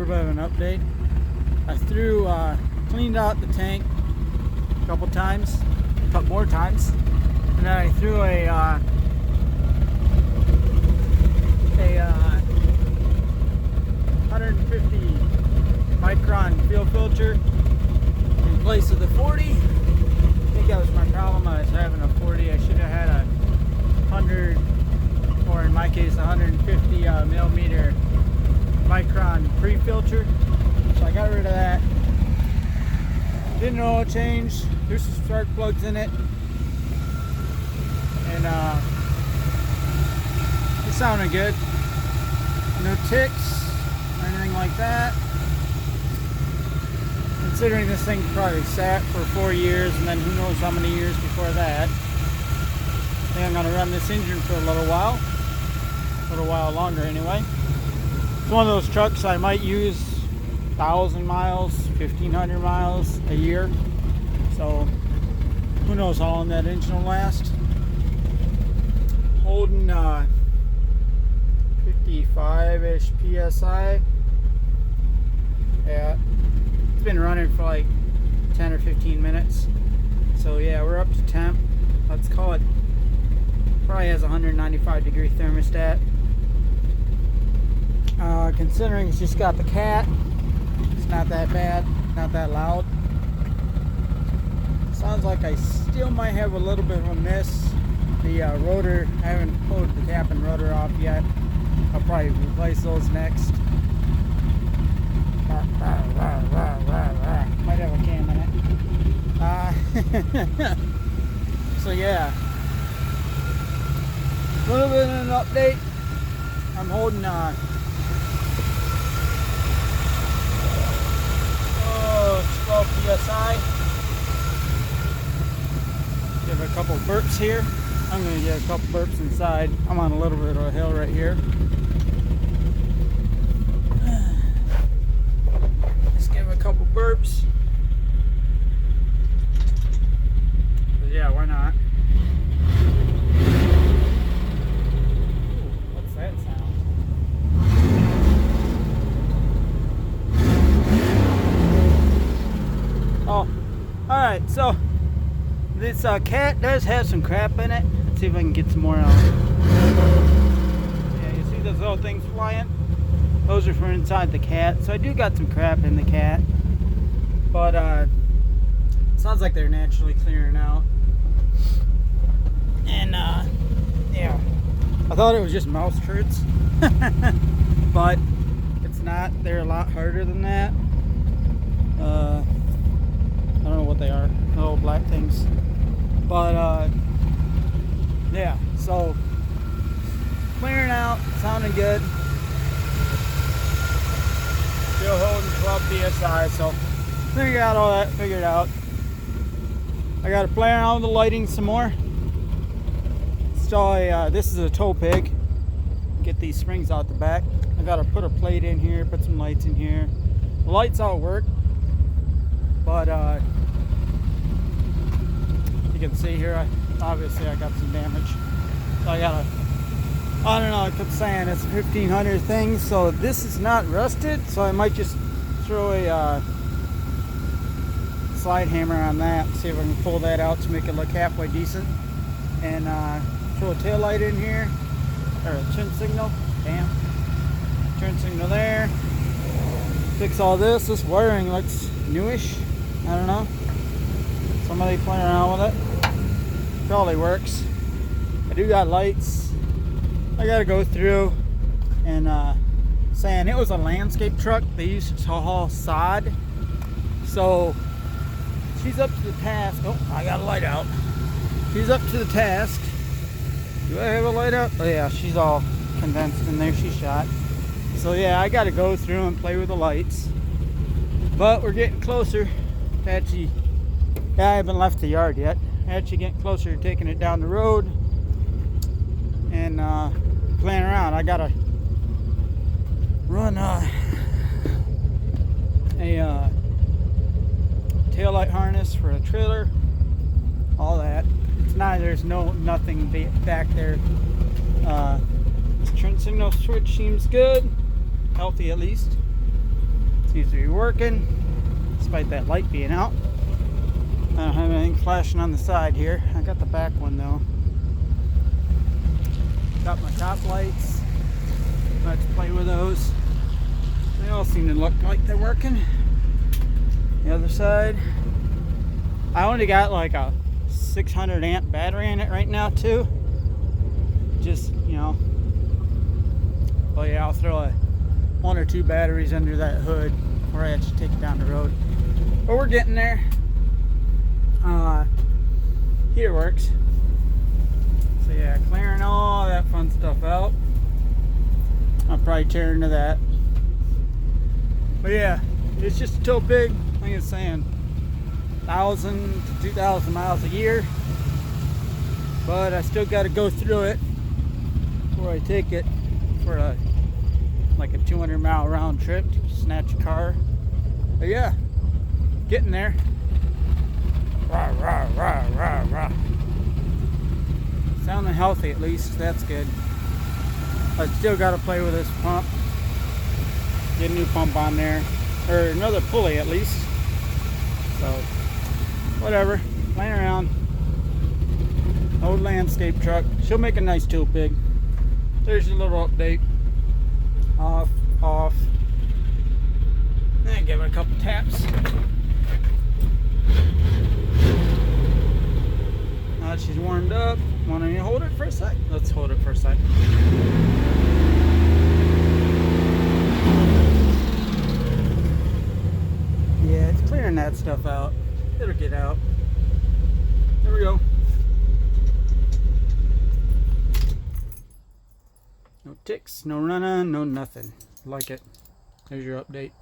bit of an update. I cleaned out the tank a couple more times, and then I threw a 150 micron fuel filter in place of the 40. I think that was my problem. I was having a 40. I should have had a 100, or in my case, 150 millimeter micron pre-filter. So I got rid of that. Did an oil change. There's some spark plugs in it, and it sounded good. No ticks or anything like that. Considering this thing probably sat for 4 years, and then who knows how many years before that. I think I'm gonna run this engine for a little while longer anyway. It's one of those trucks I might use 1,000 miles, 1,500 miles a year. So who knows how long that engine will last. Holding 55-ish PSI. Yeah, it's been running for like 10 or 15 minutes. So yeah, we're up to temp. Let's call it, probably has a 195 degree thermostat. Considering it's just got the cat, it's not that bad, not that loud. Sounds like I still might have a little bit of a miss. The rotor, I haven't pulled the cap and rotor off yet. I'll probably replace those next. Might have a cam in it. So yeah, a little bit of an update. I'm holding 12 psi. Give it a couple burps here. I'm going to get a couple burps inside. I'm on a little bit of a hill right here. Just give it a couple burps. But yeah, why not? Ooh, what's that sound? Oh, alright, so this cat does have some crap in it. Let's see if I can get some more out. Yeah, you see those little things flying? Those are from inside the cat. So I do got some crap in the cat. But sounds like they're naturally clearing out. And yeah, I thought it was just mouse turds. But it's not. They're a lot harder than that. I don't know what they are. Little black things. But yeah, so clearing out, sounding good. Still holding 12 psi, so figured out all that, figured out. I gotta play around with the lighting some more. Install this is a tow pig. Get these springs out the back. I gotta put a plate in here, put some lights in here. The lights all work, but you can see here, obviously I got some damage. So I gotta, I don't know, I kept saying it's a 1500 thing, so this is not rusted, so I might just throw a slide hammer on that, see if I can pull that out to make it look halfway decent. And throw a tail light in here, or a turn signal, damn. Turn signal there. Fix all this. This wiring looks newish, I don't know. Somebody playing around with it. Probably works. I do got lights. I gotta go through and saying it was a landscape truck. They used to haul sod. So she's up to the task. Oh, I got a light out. She's up to the task. Do I have a light out? Oh yeah, she's all condensed in there. She's shot. So yeah, I gotta go through and play with the lights. But we're getting closer to actually, yeah, I haven't left the yard yet. Actually getting closer to taking it down the road and playing around. I gotta run a taillight harness for a trailer, all that. It's not, there's nothing back there. Turn signal switch seems good, healthy at least. Seems to be working, despite that light being out. I don't have anything flashing on the side here. I got the back one though. Got my top lights. Let's play with those. They all seem to look like they're working. The other side. I only got like a 600 amp battery in it right now too. Just, you know. Oh yeah, I'll throw one or two batteries under that hood before I actually take it down the road. But we're getting there. Heater works. So yeah, clearing all that fun stuff out. I'll probably tear into that. But yeah, it's just a tow pig. Like I was saying, 1,000 to 2,000 miles a year. But I still got to go through it before I take it for like a 200-mile round trip to snatch a car. But yeah, getting there. Rah, rah, rah, rah, rah. Sounding healthy at least, that's good. I still got to play with this pump. Get a new pump on there, or another pulley at least. So, whatever, playing around. Old landscape truck. She'll make a nice tow pig. There's a little update. Off, off. And give it a couple taps. Now that she's warmed up, want to hold it for a sec? Let's hold it for a sec. Yeah, it's clearing that stuff out. It'll get out. There we go. No ticks, no running, no nothing. Like it. There's your update.